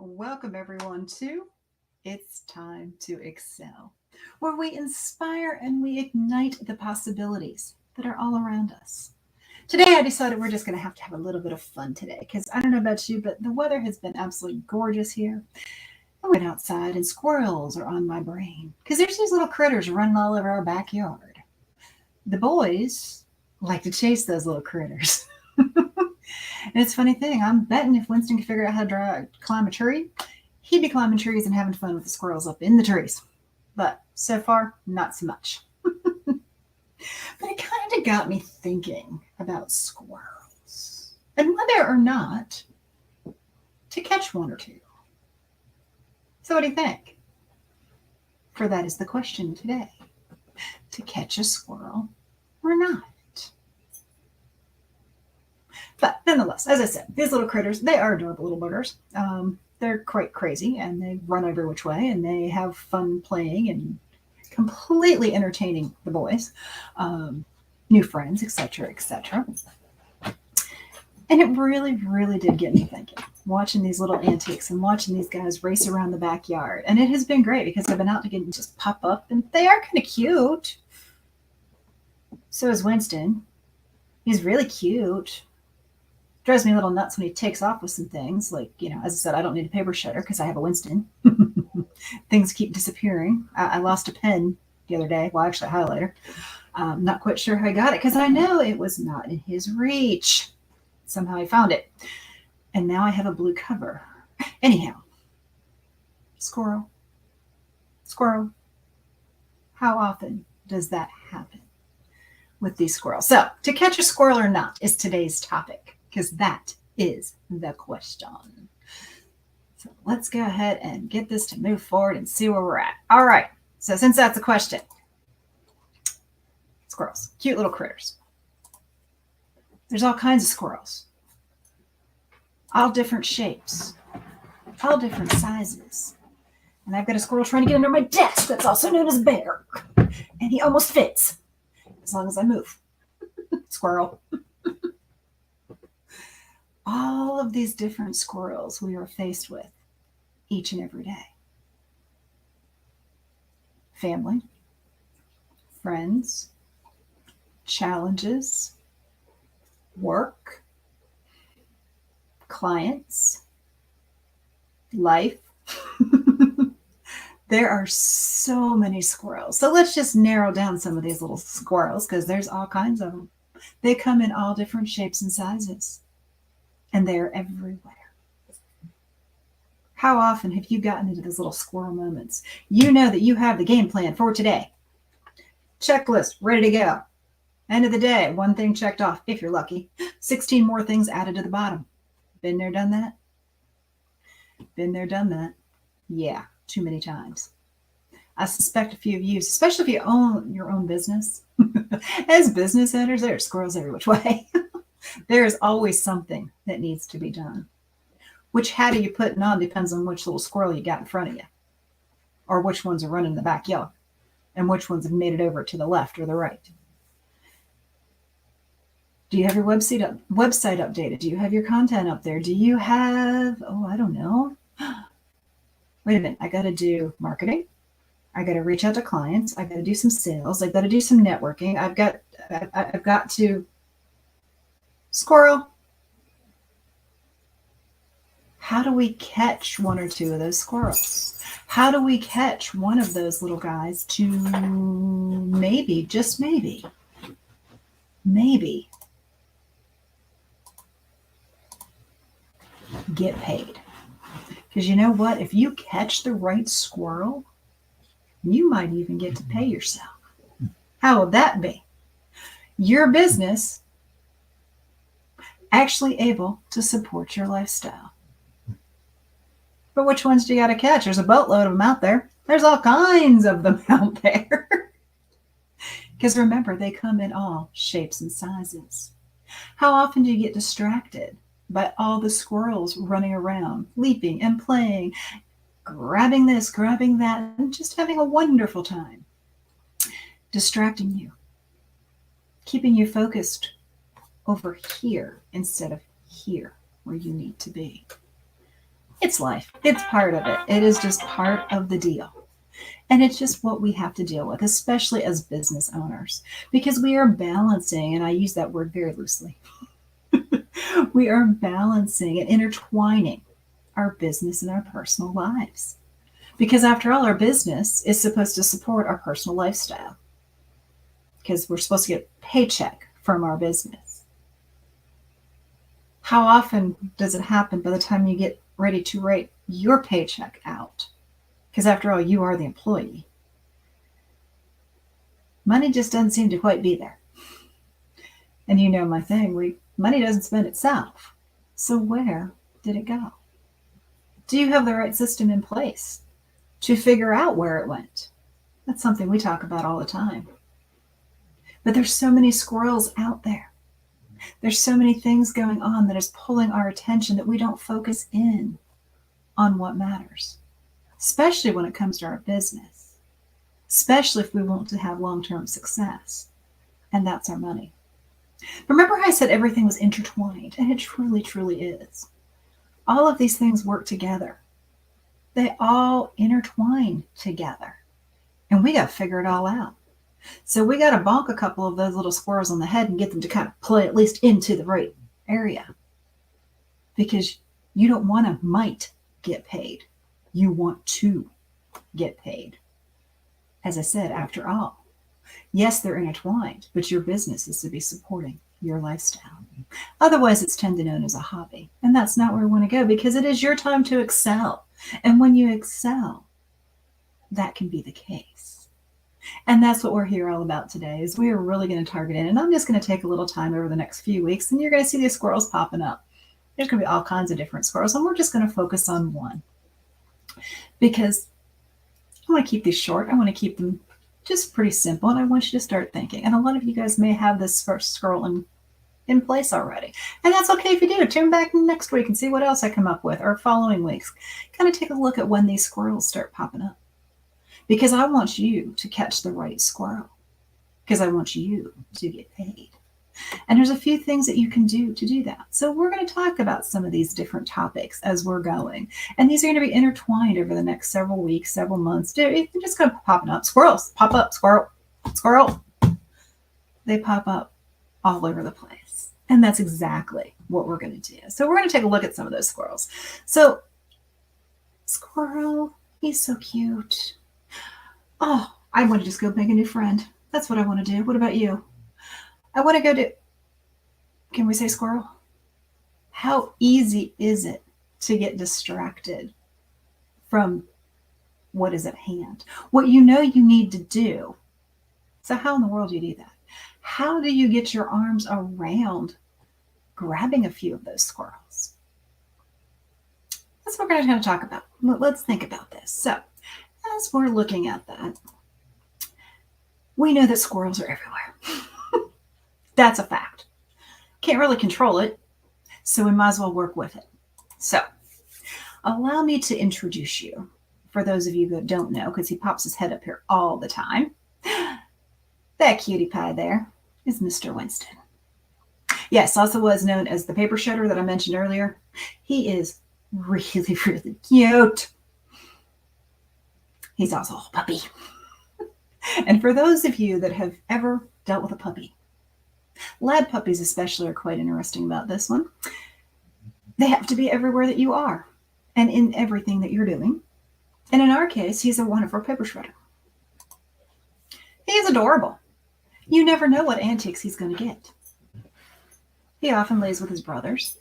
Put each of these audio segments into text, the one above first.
Welcome, everyone, to It's Time to Excel, where we inspire and we ignite the possibilities that are all around us. Today, I decided we're just going to have a little bit of fun today because I don't know about you, but the weather has been absolutely gorgeous here. I went outside and squirrels are on my brain because there's these little critters running all over our backyard. The boys like to chase those little critters. And it's a funny thing. I'm betting if Winston could figure out how to climb a tree, he'd be climbing trees and having fun with the squirrels up in the trees. But so far, not so much. But it kind of got me thinking about squirrels and whether or not to catch one or two. So, what do you think? For that is the question today: to catch a squirrel or not? But nonetheless, as I said, these little critters, they are adorable little buggers. They're quite crazy and they run every which way and they have fun playing and completely entertaining the boys, new friends, etc., etc. And it really, really did get me thinking, watching these little antics and watching these guys race around the backyard. And it has been great because I've been out to get and just pop up and they are kind of cute. So is Winston. He's really cute. Drives me a little nuts when he takes off with some things. Like, as I said, I don't need a paper shredder because I have a Winston. Things keep disappearing. I lost a pen the other day. Well, actually, a highlighter. Not quite sure how I got it because I know it was not in his reach. Somehow I found it. And now I have a blue cover. Anyhow, squirrel. Squirrel. How often does that happen with these squirrels? So, to catch a squirrel or not is today's topic. Because that is the question. So let's go ahead and get this to move forward and see where we're at. All right. So since that's a question, squirrels, cute little critters. There's all kinds of squirrels, all different shapes, all different sizes. And I've got a squirrel trying to get under my desk that's also known as a bear. And he almost fits as long as I move. Squirrel. All of these different squirrels we are faced with each and every day. Family, friends, challenges, work, clients, life. There are so many squirrels. So let's just narrow down some of these little squirrels because there's all kinds of them. They come in all different shapes and sizes. And they're everywhere. How often have you gotten into those little squirrel moments? You know that you have the game plan for today. Checklist ready to go. End of the day, one thing checked off, if you're lucky. 16 more things added to the bottom. Been there, done that? Been there, done that? Yeah, too many times. I suspect a few of you, especially if you own your own business, as business owners, there are squirrels every which way. There is always something that needs to be done. Which hat are you putting on depends on which little squirrel you got in front of you, or which ones are running in the backyard, and which ones have made it over to the left or the right. Do you have your website updated? Do you have your content up there? Do you have, I don't know. Wait a minute, I got to do marketing. I got to reach out to clients. I got to do some sales. I got to do some networking. I've got to squirrel. How do we catch one or two of those squirrels? How do we catch one of those little guys to maybe, just maybe, get paid? Because you know what? If you catch the right squirrel, you might even get to pay yourself. How would that be? Your business actually able to support your lifestyle. But which ones do you got to catch? There's a boatload of them out there. There's all kinds of them out there. Because remember, they come in all shapes and sizes. How often do you get distracted by all the squirrels running around, leaping and playing, grabbing this, grabbing that, and just having a wonderful time? Distracting you, keeping you focused over here instead of here where you need to be. It's life. It's part of it. It is just part of the deal. And it's just what we have to deal with, especially as business owners, because we are balancing, and I use that word very loosely, we are balancing and intertwining our business and our personal lives. Because after all, our business is supposed to support our personal lifestyle because we're supposed to get a paycheck from our business. How often does it happen by the time you get ready to write your paycheck out? Because after all, you are the employee. Money just doesn't seem to quite be there. And you know my thing, money doesn't spend itself. So where did it go? Do you have the right system in place to figure out where it went? That's something we talk about all the time. But there's so many squirrels out there. There's so many things going on that is pulling our attention that we don't focus in on what matters, especially when it comes to our business, especially if we want to have long-term success, and that's our money. Remember how I said everything was intertwined, and it truly, truly is. All of these things work together. They all intertwine together, and we got to figure it all out. So we got to bonk a couple of those little squirrels on the head and get them to kind of play at least into the right area, because you don't want to might get paid. You want to get paid. As I said, after all, yes, they're intertwined, but your business is to be supporting your lifestyle. Otherwise, it's tend to known as a hobby. And that's not where we want to go, because it is your time to excel. And when you excel, that can be the case. And that's what we're here all about today, is we are really going to target in. And I'm just going to take a little time over the next few weeks, and you're going to see these squirrels popping up. There's going to be all kinds of different squirrels, and we're just going to focus on one. Because I want to keep these short. I want to keep them just pretty simple, and I want you to start thinking. And a lot of you guys may have this first squirrel in place already. And that's okay if you do. Tune back next week and see what else I come up with, or following weeks. Kind of take a look at when these squirrels start popping up. Because I want you to catch the right squirrel. Because I want you to get paid. And there's a few things that you can do to do that. So we're going to talk about some of these different topics as we're going. And these are going to be intertwined over the next several weeks, several months. They're just going to popping up. Squirrels, pop up, squirrel, squirrel. They pop up all over the place. And that's exactly what we're going to do. So we're going to take a look at some of those squirrels. So squirrel, he's so cute. Oh, I want to just go make a new friend. That's what I want to do. What about you? I want to go to, can we say squirrel? How easy is it to get distracted from what is at hand? What you know you need to do. So how in the world do you do that? How do you get your arms around grabbing a few of those squirrels? That's what we're going to talk about. Let's think about this. So as we're looking at that, we know that squirrels are everywhere. That's a fact. Can't really control it, so we might as well work with it. So allow me to introduce you, for those of you that don't know, because he pops his head up here all the time. That cutie pie there is Mr. Winston. Yes, also was known as the paper shredder that I mentioned earlier. He is really, really cute. He's also a puppy. And for those of you that have ever dealt with a puppy, lab puppies especially are quite interesting about this one. They have to be everywhere that you are and in everything that you're doing. And in our case, he's a wonderful paper shredder. He is adorable. You never know what antics he's going to get. He often lays with his brothers.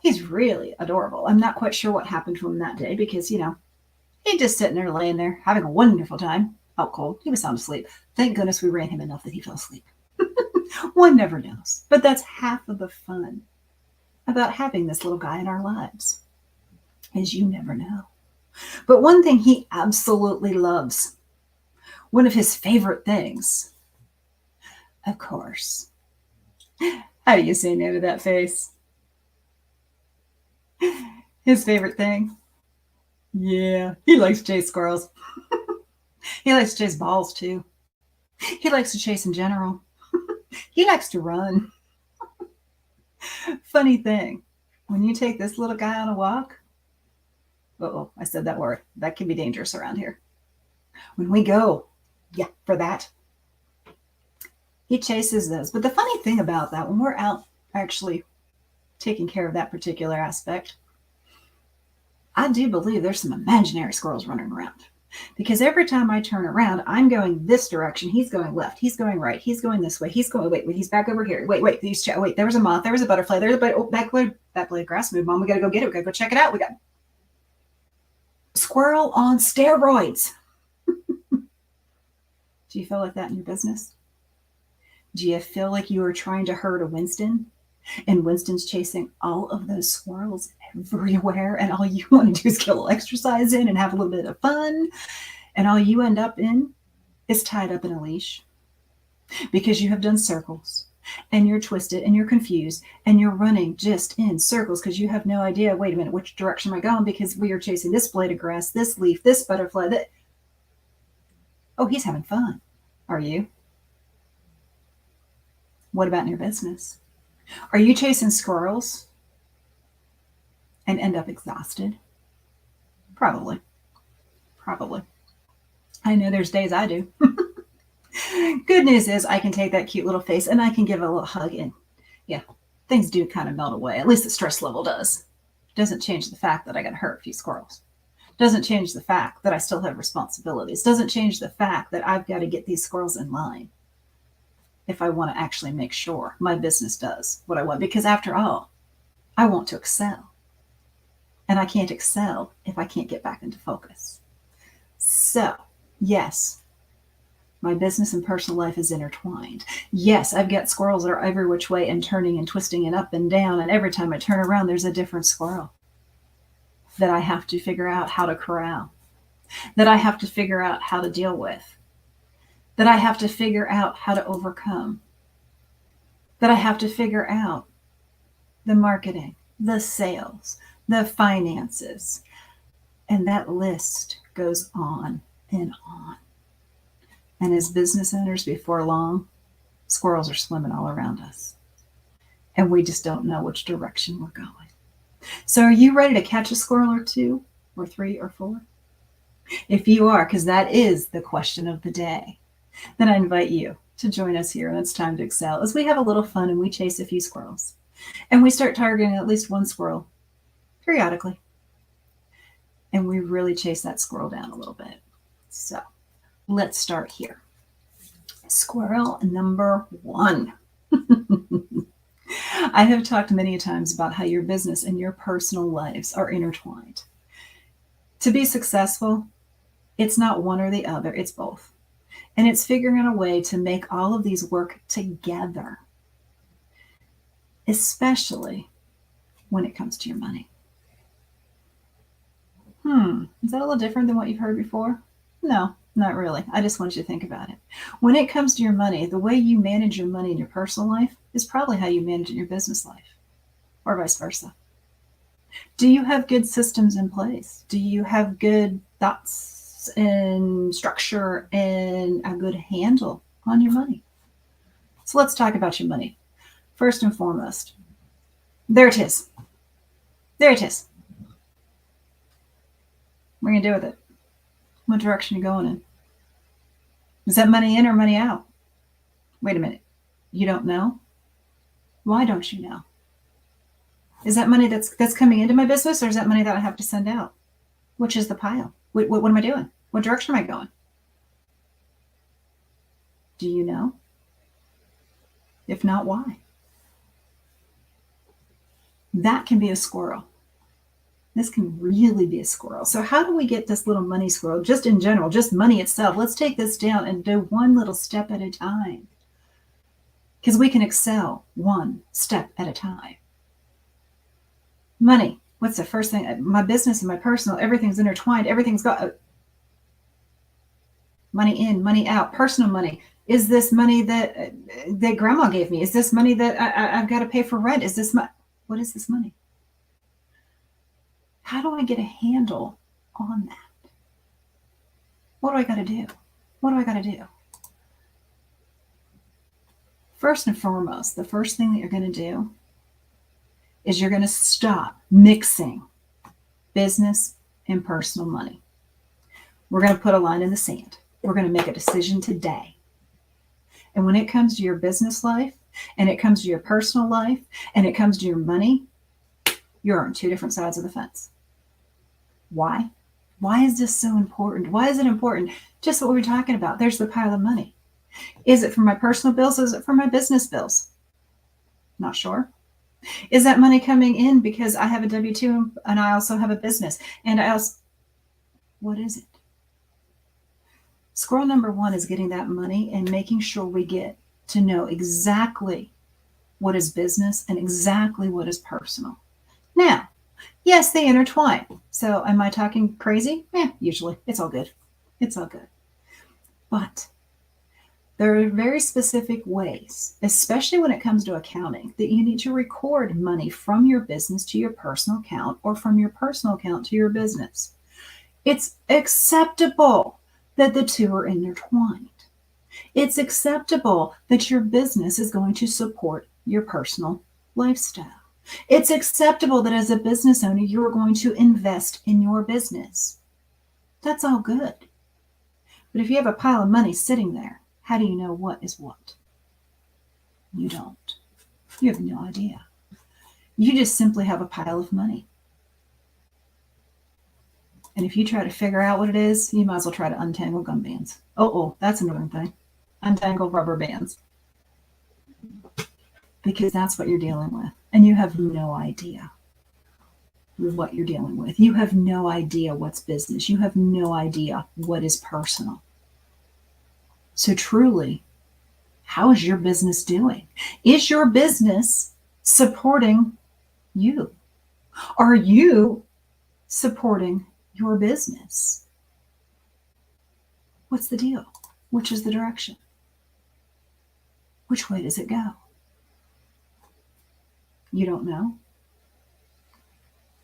He's really adorable. I'm not quite sure what happened to him that day because, he's just sitting there, laying there, having a wonderful time. Out cold. He was sound asleep. Thank goodness we ran him enough that he fell asleep. One never knows. But that's half of the fun about having this little guy in our lives, is you never know. But one thing he absolutely loves, one of his favorite things, of course. How do you say no to that face? His favorite thing? Yeah, he likes to chase squirrels. He likes to chase balls too. He likes to chase in general. He likes to run. Funny thing, When you take this little guy on a walk, oh, I said that word. That can be dangerous around here. When we go, yeah, for that, he chases those. But the funny thing about that, when we're out actually taking care of that particular aspect, I do believe there's some imaginary squirrels running around. Because every time I turn around, I'm going this direction. He's going left. He's going right. He's going this way. He's going, wait, he's back over here. Wait, wait, there was a moth. There was a butterfly. There's a butterfly. Oh, that blade of grass moved, Mom. We got to go get it. We got to go check it out. We got squirrel on steroids. Do you feel like that in your business? Do you feel like you are trying to herd a Winston and Winston's chasing all of those squirrels everywhere and all you want to do is get a little exercise in and have a little bit of fun and all you end up in is tied up in a leash because you have done circles and you're twisted and you're confused and you're running just in circles because you have no idea, wait a minute, which direction am I going? Because we are chasing this blade of grass, this leaf, this butterfly, that. Oh, he's having fun. Are you? What about in your business? Are you chasing squirrels and end up exhausted? Probably. Probably. I know there's days I do. Good news is I can take that cute little face and I can give it a little hug and yeah, things do kind of melt away. At least the stress level does. Doesn't change the fact that I got to hurt a few squirrels. Doesn't change the fact that I still have responsibilities. Doesn't change the fact that I've got to get these squirrels in line if I want to actually make sure my business does what I want. Because after all, I want to excel. And I can't excel if I can't get back into focus. So, yes, my business and personal life is intertwined. Yes, I've got squirrels that are every which way and turning and twisting and up and down. And every time I turn around, there's a different squirrel that I have to figure out how to corral, that I have to figure out how to deal with, that I have to figure out how to overcome, that I have to figure out the marketing, the sales, the finances. And that list goes on and on. And as business owners, before long, squirrels are swimming all around us. And we just don't know which direction we're going. So are you ready to catch a squirrel or two or three or four? If you are, because that is the question of the day, then I invite you to join us here. And it's time to excel as we have a little fun and we chase a few squirrels. And we start targeting at least one squirrel periodically. And we really chase that squirrel down a little bit. So let's start here. Squirrel number 1. I have talked many times about how your business and your personal lives are intertwined. To be successful, it's not one or the other, it's both. And it's figuring out a way to make all of these work together, especially when it comes to your money. Is that a little different than what you've heard before? No, not really. I just want you to think about it. When it comes to your money, the way you manage your money in your personal life is probably how you manage it in your business life, or vice versa. Do you have good systems in place? Do you have good thoughts and structure and a good handle on your money? So let's talk about your money. First and foremost, there it is. There it is. What are you going to do with it? What direction are you going in? Is that money in or money out? Wait a minute. You don't know? Why don't you know? Is that money that's coming into my business, or is that money that I have to send out? Which is the pile? What am I doing? What direction am I going? Do you know? If not, why? That can be a squirrel. This can really be a squirrel. So how do we get this little money squirrel, just in general, just money itself? Let's take this down and do one little step at a time. Because we can excel one step at a time. Money. What's the first thing? My business and my personal, everything's intertwined. Everything's got money in, money out, personal money. Is this money that grandma gave me? Is this money that I've got to pay for rent? Is this what is this money? How do I get a handle on that? What do I got to do? What do I got to do? First and foremost, the first thing that you're going to do is you're going to stop mixing business and personal money. We're going to put a line in the sand. We're going to make a decision today. And when it comes to your business life, and it comes to your personal life, and it comes to your money, you're on two different sides of the fence. Why? Why is this so important? Why is it important? Just what we were talking about. There's the pile of money. Is it for my personal bills? Is it for my business bills? Not sure. Is that money coming in because I have a W-2 and I also have a business? And I also, what is it? Squirrel number one is getting that money and making sure we get to know exactly what is business and exactly what is personal. Now, yes, they intertwine. So am I talking crazy? Usually. It's all good. It's all good. But there are very specific ways, especially when it comes to accounting, that you need to record money from your business to your personal account or from your personal account to your business. It's acceptable that the two are intertwined. It's acceptable that your business is going to support your personal lifestyle. It's acceptable that as a business owner, you're going to invest in your business. That's all good. But if you have a pile of money sitting there, how do you know what is what? You don't. You have no idea. You just simply have a pile of money. And if you try to figure out what it is, you might as well try to untangle gum bands. Oh, that's another thing. Untangle rubber bands. Because that's what you're dealing with. And you have no idea what you're dealing with. You have no idea what's business. You have no idea what is personal. So truly, how is your business doing? Is your business supporting you? Are you supporting your business? What's the deal? Which is the direction? Which way does it go? You don't know?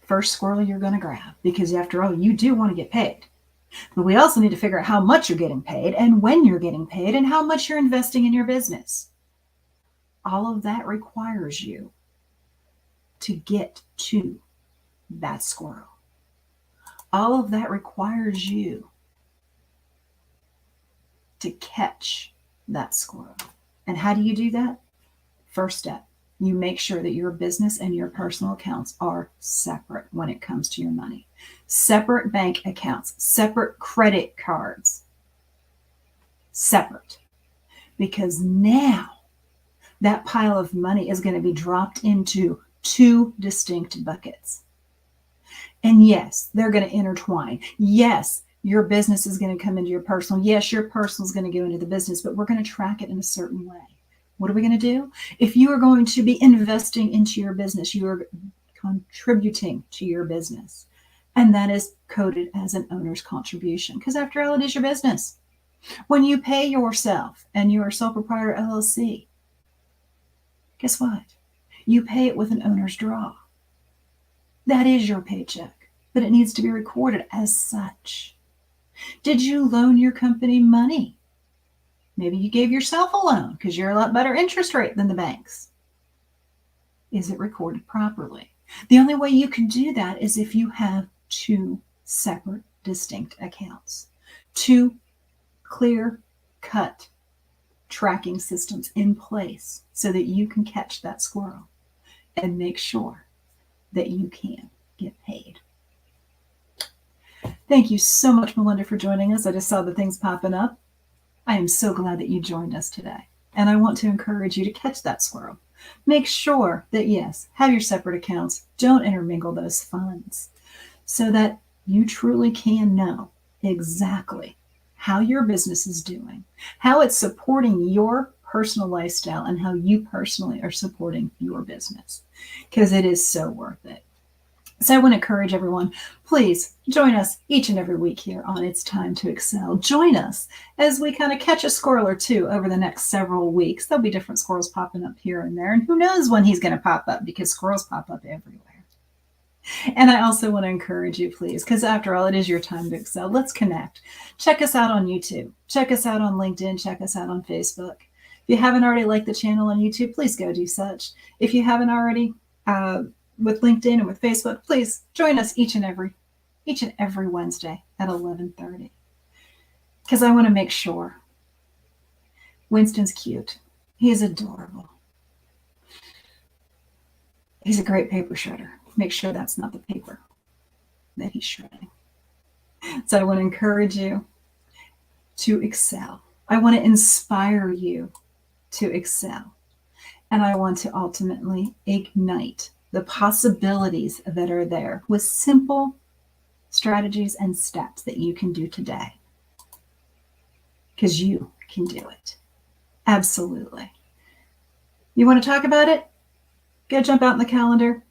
First squirrel you're going to grab, because after all, you do want to get paid. But we also need to figure out how much you're getting paid and when you're getting paid and how much you're investing in your business. All of that requires you to get to that squirrel. All of that requires you to catch that squirrel. And how do you do that? First step, you make sure that your business and your personal accounts are separate when it comes to your money. Separate bank accounts, separate credit cards, separate. Because now that pile of money is going to be dropped into two distinct buckets. And yes, they're going to intertwine. Yes, your business is going to come into your personal. Yes, your personal is going to go into the business, but we're going to track it in a certain way. What are we going to do? If you are going to be investing into your business, you are contributing to your business. And that is coded as an owner's contribution, because after all, it is your business. When you pay yourself and you are sole proprietor LLC, guess what? You pay it with an owner's draw. That is your paycheck, but it needs to be recorded as such. Did you loan your company money? Maybe you gave yourself a loan because you're a lot better interest rate than the banks. Is it recorded properly? The only way you can do that is if you have two separate, distinct accounts, two clear-cut tracking systems in place so that you can catch that squirrel and make sure that you can get paid. Thank you so much, Melinda, for joining us. I just saw the things popping up. I am so glad that you joined us today. And I want to encourage you to catch that squirrel. Make sure that, yes, have your separate accounts. Don't intermingle those funds so that you truly can know exactly how your business is doing, how it's supporting your personal lifestyle, and how you personally are supporting your business, because it is so worth it. So I want to encourage everyone, please join us each and every week here on It's Time to Excel. Join us as we kind of catch a squirrel or two over the next several weeks. There'll be different squirrels popping up here and there, and who knows when he's going to pop up, because squirrels pop up everywhere. And I also want to encourage you, please, because after all, it is your time to excel. Let's connect. Check us out on YouTube. Check us out on LinkedIn. Check us out on Facebook. If you haven't already liked the channel on YouTube, please go do such. If you haven't already with LinkedIn and with Facebook, please join us each and every Wednesday at 11:30. Because I want to make sure. Winston's cute. He's adorable. He's a great paper shredder. Make sure that's not the paper that he's shredding. So I want to encourage you to excel. I want to inspire you to excel. And I want to ultimately ignite the possibilities that are there with simple strategies and steps that you can do today. Because you can do it. Absolutely. You want to talk about it? Go jump out in the calendar,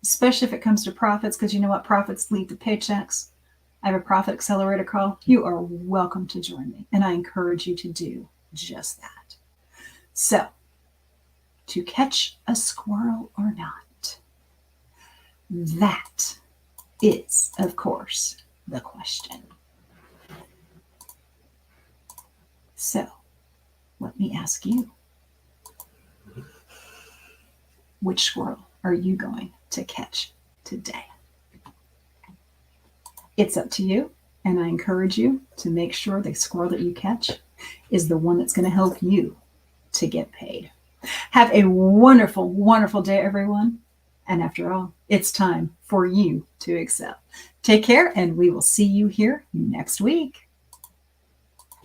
especially if it comes to profits, because you know what? Profits lead to paychecks. I have a profit accelerator call. You are welcome to join me, and I encourage you to do just that. So, to catch a squirrel or not? That is, of course, the question. So, let me ask you, which squirrel are you going to catch today? It's up to you, and I encourage you to make sure the squirrel that you catch is the one that's going to help you to get paid. Have a wonderful, wonderful day, everyone. And after all, it's time for you to excel. Take care, and we will see you here next week.